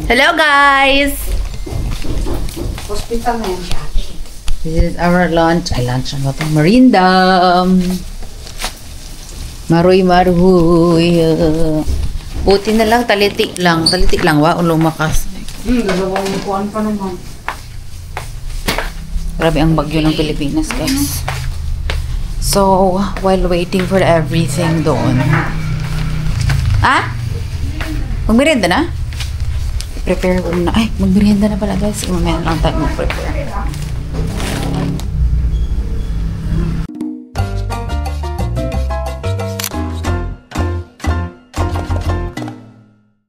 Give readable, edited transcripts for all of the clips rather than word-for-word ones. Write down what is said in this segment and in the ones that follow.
Hello guys! Hospital na yan siya. This is our lunch. Ay, lunch ano ito? Merinda! Maroy-maroy. Buti na lang, talitik lang. Talitik lang, wa? Lumakas. Dalawang kuwan pa naman. Grabe ang bagyo ng Pilipinas, guys. So, while waiting for everything doon. Ah? Magmerienda na? Prepare ko na. Ay, magmerienda na pala, guys. Mamaya lang tayo mag-prepare.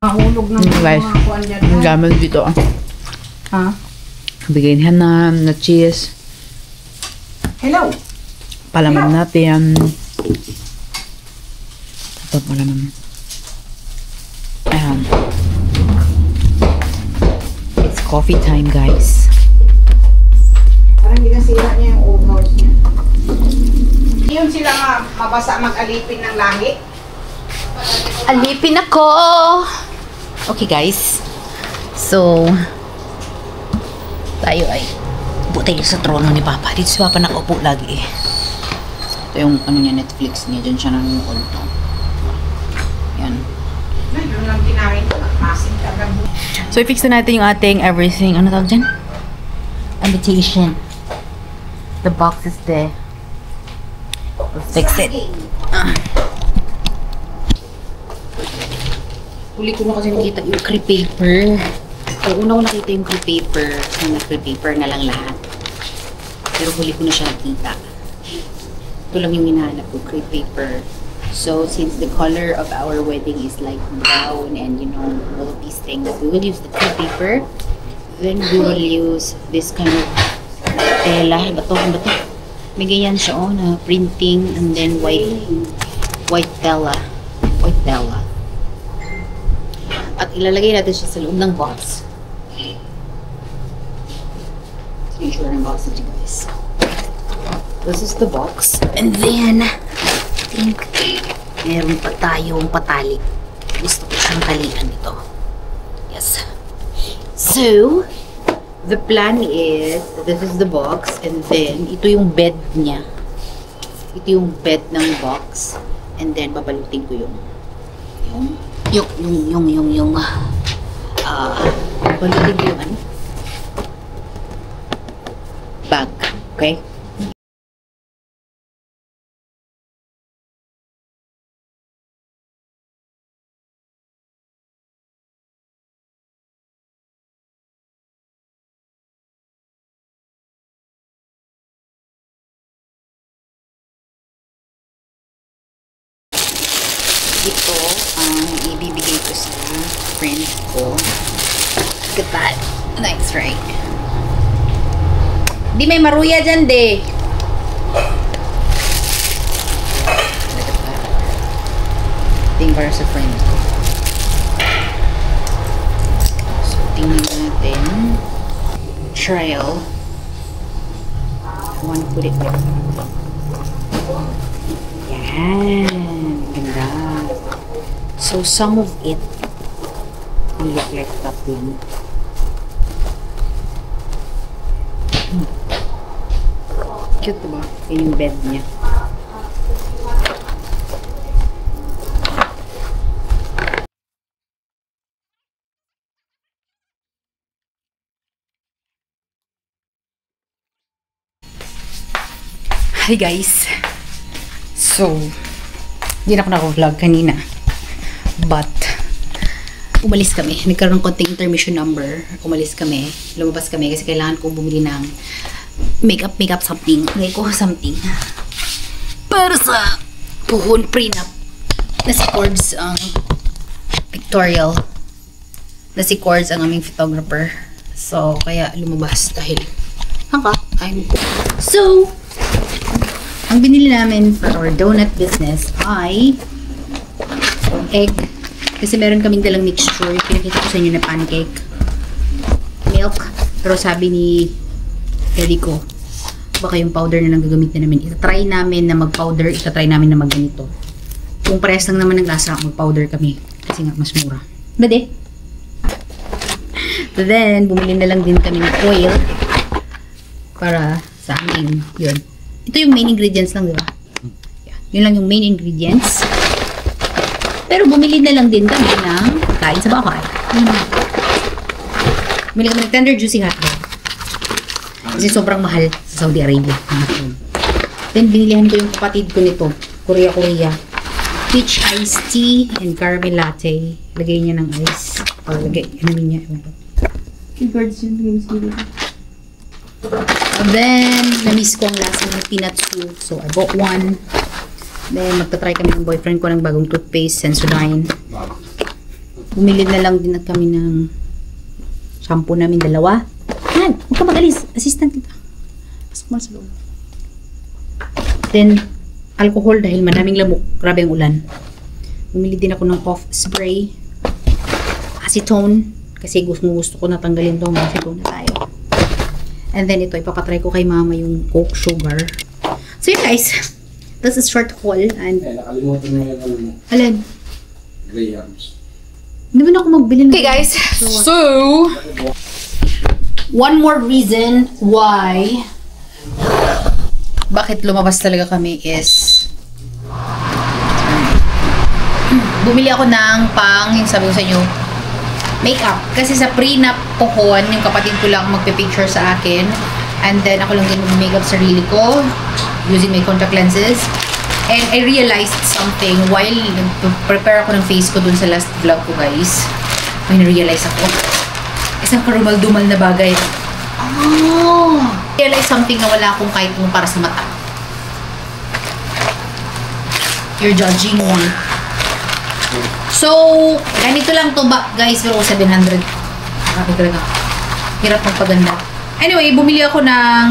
Mahulog na Guys, mga kuwan dyan. ang gaman dito. Ha? Bigyan na cheese. Hello? Palaman natin. Ito palaman. Ayan. It's coffee time, guys. Parang hindi nasira niya yung old house niya. Yun sila mabasa mag-alipin ng lahi. Alipin ako! Okay, guys. So, tayo ay butay sa trono ni Papa. Dito si Papa nakaupo lagi eh. Ito yung ano niya, Netflix niya. Diyan siya nanonood. Yan. Ay, doon lang kinain ko. Nagpasin ka agad. So, i-fix na natin yung ating everything. Ano tawag dyan? Invitation. The box is there. Let's fix it. Huli ko na kasi nakita yung crepe paper. So, una ko nakita yung crepe paper. So, crepe paper na lang lahat. Pero huli ko na siya nakita. Ito lang yung hinahanap ko, crepe paper. So, since the color of our wedding is like brown and you know, all of these things, we will use the crepe paper. Then, we will use this kind of tela. Bato. May ganyan siya, oh, na printing and then white tela. White tela. At ilalagay natin siya sa loob ng box. So, yung sure ng box natin, guys. This is the box. And then, I think, meron pa tayong patali. Gusto ko siyang talian ito. Yes. So, the plan is, this is the box, and then, ito yung bed niya. Ito yung bed ng box. And then, babalutin ko yung balutin ko yung ano? Bag. Okay? Ito ang ibibigay ko sa friend ko. Look at that. Nice, right? Di may maruya dyan, de. Look at that. Tingin para sa friend ko. So, tingnan natin. Trail. I want to put it there. Yan. Ganda. So, some of it will look like that one. Cute, diba? Yan yung bed niya. Hi guys! So, hindi na ako naka-vlog kanina. But, umalis kami. Nagkaroon ng konting intermission number. Umalis kami. Lumabas kami kasi kailangan kong bumili ng makeup something. Something. Para sa puhon prenup na si Cords ang pictorial. Na si Cords ang aming photographer. So, kaya lumabas dahil So, ang binili namin for our donut business ay egg. Kasi meron kaming dalang mixture. Pinakita ko sa inyo na pancake. Milk. Pero sabi ni daddy ko, baka yung powder na lang gagamitin namin. Itatry namin na mag-powder. Itatry namin na mag-ganito. Kung parehas lang naman ng lasa, mag-powder kami. Kasi nga, mas mura. Bade? Then, bumili na lang din kami ng oil para sa amin. Yun. Ito yung main ingredients lang, di ba? Yeah. Yun lang yung main ingredients. Pero bumili na lang din kami ng kain sa bahay. Bumili kami ng tender juicy hotdog. Kasi sobrang mahal sa Saudi Arabia. Then, binilihan ko yung kapatid ko nito. Korea. Peach iced tea and caramel latte. Lagay niya ng ice. O, lagay. Ano niya? And then, na-miss ko ang lasa ng peanut soup. So, I bought one. Then, magta-try kami ng boyfriend ko ng bagong toothpaste, Sensodyne. Bumili na lang din kami ng shampoo namin, dalawa. Yan, huwag ka mag-alis. Assistant kita. Pasok mo sa loob. Then, alcohol dahil madaming lamok. Grabe ang ulan. Bumili din ako ng cough spray. Acetone. Kasi gusto ko natanggalin itong acetone na tayo. And then ito, ipapatry ko kay mama yung Coke sugar. So yun guys, that's a short haul. And nakalimutan mo yung ano mo. Alin? Grahams. Hindi ba na ako magbili ng... Okay guys, so one more reason why bakit lumabas talaga kami is bumili ako ng yung sabi ko sa inyo, makeup. Kasi sa prenup pohon, yung kapatid ko lang magpe-picture sa akin. And then, ako lang din mag-makeup sarili ko using my contact lenses. And I realized something while prepare ako ng face ko dun sa last vlog ko, guys. May na-realize ako. Isang karumal-dumal na bagay. Oh! Realize something na wala akong kahit mo para sa mata. You're judging me. So, ganito lang to ba, guys, pero 700. Grabe talaga. Hirap magpaganda. Anyway, bumili ako ng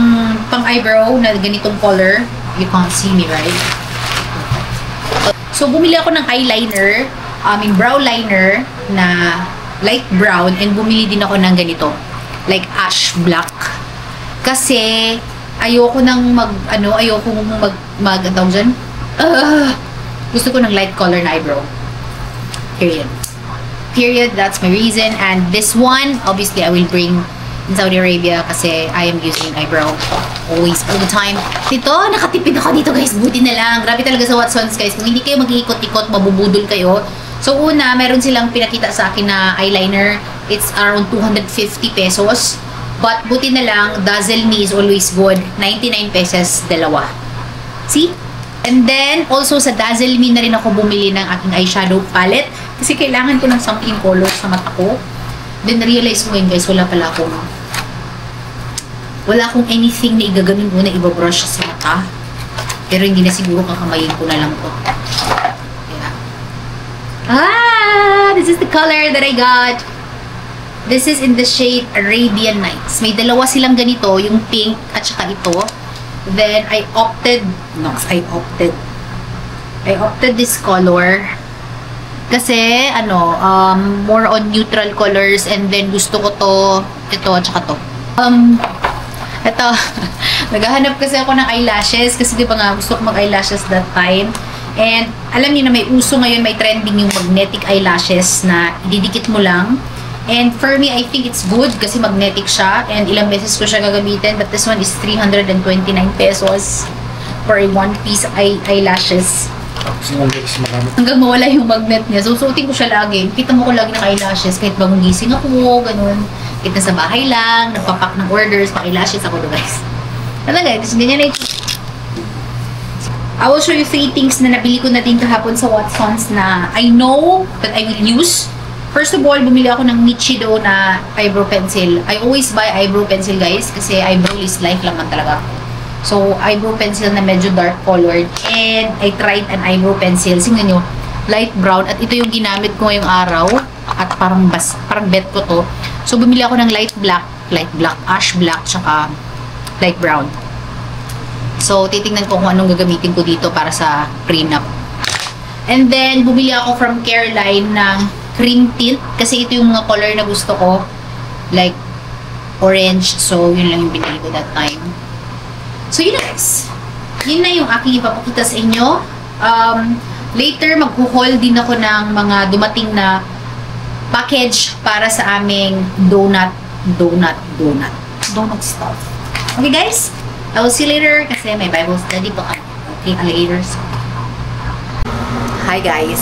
pang-eyebrow na ganitong color. You can't see me, right? So, bumili ako ng eyeliner, brow liner na light brown, and bumili din ako ng ganito, like ash black. Kasi, ayoko nang gusto ko ng light color na eyebrow. Period. That's my reason. And this one, obviously, I will bring in Saudi Arabia kasi I am using eyebrow always, all the time. Dito, nakatipid ako dito, guys. Buti na lang. Grabe talaga sa Watsons, guys. Kung hindi kayo mag-iikot-ikot, mabubudol kayo. So, una, meron silang pinakita sa akin na eyeliner. It's around 250 pesos. But, buti na lang, Dazzle Me is always good. 99 pesos, dalawa. See? And then, also sa Dazzle Me na rin ako bumili ng aking eyeshadow palette. Kasi kailangan ko ng something color sa mata ko. Then, realize ko ngayon, guys, wala akong anything na igaganon ko na ibabrush sa mata. Pero hindi na siguro kakamayin ko na lang to. Yeah. This is the color that I got. This is in the shade Arabian Nights. May dalawa silang ganito, yung pink at saka ito. Then, I opted this color. Kasi, more on neutral colors. And then, gusto ko ito, at saka to. Ito, naghahanap kasi ako ng eyelashes. Kasi di ba nga, gusto ko mag-eyelashes that time. And, alam niyo na may uso ngayon, may trending yung magnetic eyelashes na ididikit mo lang. And for me, I think it's good kasi magnetic siya. And ilang beses ko siya gagamitin. But this one is 329 pesos for a one-piece eyelashes. Hanggang mawala yung magnet niya. So, suotin ko siya lagi. Kita mo ko lagi ng eyelashes. Kahit bagong gising ako, ganun. Kahit nasa bahay lang, nagpapak ng orders, pa-eyelashes ako, guys. Talaga, ganyan na ito. I will show you 3 things na nabili ko na din kahapon sa Watsons na I know that I will use. First of all, bumili ako ng Nichido na eyebrow pencil. I always buy eyebrow pencil, guys, kasi eyebrow is life lang man talaga. So, eyebrow pencil na medyo dark colored. And I tried an eyebrow pencil. Singnan nyo, light brown. At ito yung ginamit ko ngayong araw. At parang bet ko to. So, bumili ako ng light black, ash black, tsaka light brown. So, titingnan ko kung anong gagamitin ko dito para sa prenup. And then, bumili ako from Careline ng cream tint. Kasi ito yung mga color na gusto ko. Like, orange. So, yun lang yung binili ko that time. So, yun na guys. Yun na yung aking ipapakita sa inyo. Later, mag-haul din ako ng mga dumating na package para sa aming donut stuff. Okay guys? I will see you later kasi may Bible study pa kami. Okay, alligators. Hi guys.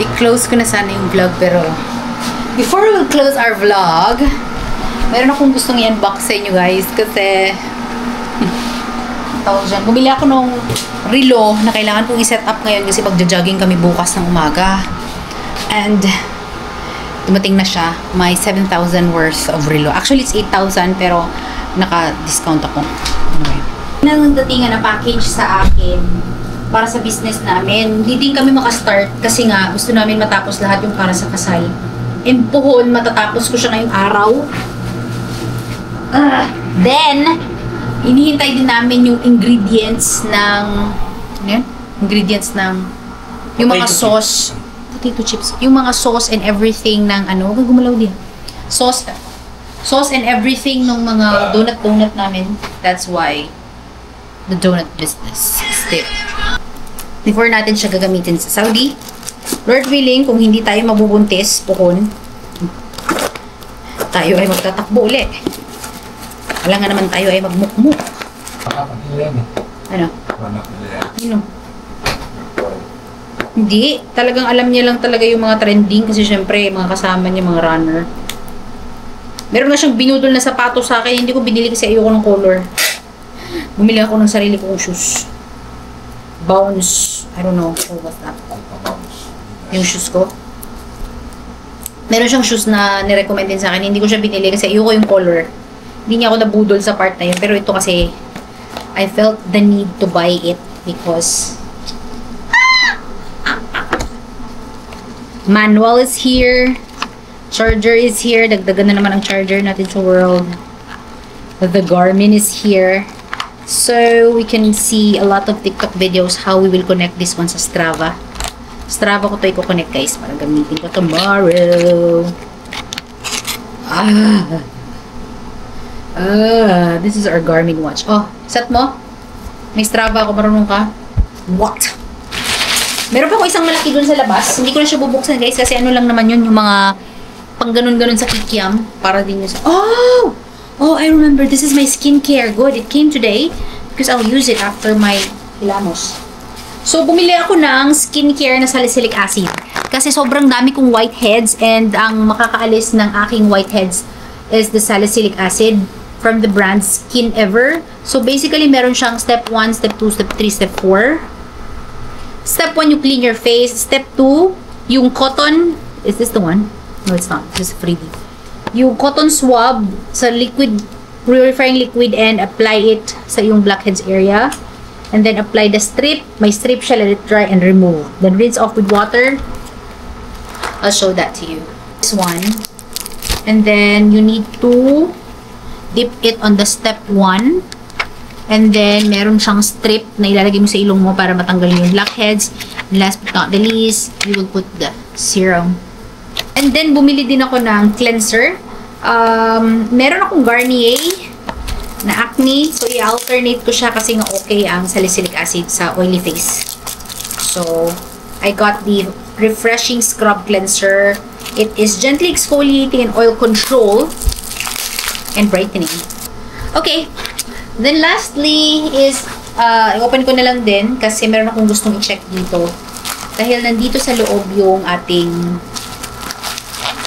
I-close ko na sana yung vlog pero before we close our vlog, meron akong gustong i-unbox sa inyo guys kasi tawag dyan. Bumili ako nung relo na kailangan kong i-set up ngayon kasi magja-jogging kami bukas ng umaga. And dumating na siya. May 7,000 worth of relo. Actually, it's 8,000 pero naka-discount ako. Anyway. Nagdatingan na package sa akin para sa business namin. Hindi din kami makastart kasi nga gusto namin matapos lahat yung para sa kasal. Impuhon, matatapos ko siya ngayong araw. Then, inihintay din namin yung ingredients ng yung mga sauce. Potato chips. Yung mga sauce and everything ng ano. Huwag gumalaw din. Sauce and everything ng mga donut namin. That's why the donut business still. Before natin siya gagamitin sa Saudi, Lord willing, kung hindi tayo mabubuntis, pukon, tayo ay magtatakbo uli. Wala nga naman tayo ay magmukmuk. Ano? Ano? Hindi. Talagang alam niya lang talaga yung mga trending kasi syempre, mga kasama niya, mga runner. Meron nga siyang binudol na sapatos sa akin. Hindi ko binili kasi ayoko ng color. Bumili ako ng sarili kong shoes. Bounce. I don't know. What's that? Yung shoes ko. Meron siyang shoes na nirecommend din sa akin. Hindi ko siya binili kasi ayoko yung color. Hindi niya ako nabudol sa part na yun. Pero ito kasi, I felt the need to buy it because manual is here. Charger is here. Dagdagan na naman ang charger natin sa world. The Garmin is here. So, we can see a lot of TikTok videos how we will connect this one sa Strava. Strava ko to i-connect guys para gamitin ko tomorrow. This is our Garmin watch. Oh, set mo? May Strava ako, marunong ka? What? Meron pa ako isang malaki dun sa labas. Hindi ko na siya bubuksan guys kasi ano lang naman yun, yung mga pang ganun-ganun sa kikiam. Para din yun sa... Oh, I remember. This is my skincare. Good. It came today because I'll use it after my hilamos. So, bumili ako ng skincare na salicylic acid. Kasi sobrang dami kong whiteheads and ang makakaalis ng aking whiteheads is the salicylic acid from the brand Skin Ever. So, basically, meron siyang step 1, step 2, step 3, step 4. Step 1, you clean your face. Step 2, yung cotton. Is this the one? No, it's not. This is freebie. Yung cotton swab sa liquid, purifying liquid and apply it sa yung blackheads area. And then apply the strip. May strip siya, let it dry and remove. Then rinse off with water. I'll show that to you. This one. And then you need to dip it on the step 1. And then meron siyang strip na ilalagay mo sa ilong mo para matanggal yung blackheads. And last but not the least, you will put the serum. And then bumili din ako ng cleanser. Meron akong Garnier na acne. So, i-alternate ko siya kasi nga okay ang salicylic acid sa oily face. So, I got the Refreshing Scrub Cleanser. It is gently exfoliating and oil control and brightening. Okay. Then, lastly is, i-open ko na lang din kasi meron akong gustong i-check dito. Dahil nandito sa loob yung ating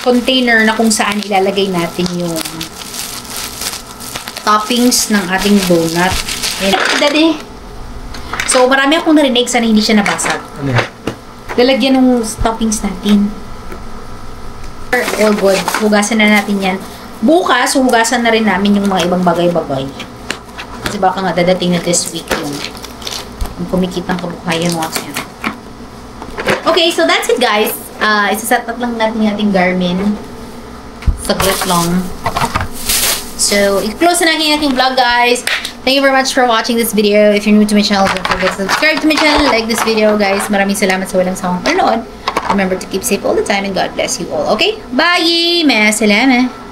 container na kung saan ilalagay natin yung toppings ng ating donut. Daddy. So, marami akong narinig. Sana hindi siya nabasag. Lalagyan ng toppings natin. All good. Hugasan na natin yan. Bukas, hugasan na rin namin yung mga ibang bagay-bagay. Kasi baka nga dadating na this week yung kumikitang kabuhayan watch yan. Okay, so that's it guys. Isa-set up lang natin yung ating Garmin. Saglit lang. So, i-close na natin yung ating vlog, guys. Thank you very much for watching this video. If you're new to my channel, don't forget to subscribe to my channel. Like this video, guys. Maraming salamat sa walang sawang panonood. Remember to keep safe all the time and God bless you all. Okay? Bye! Masalama!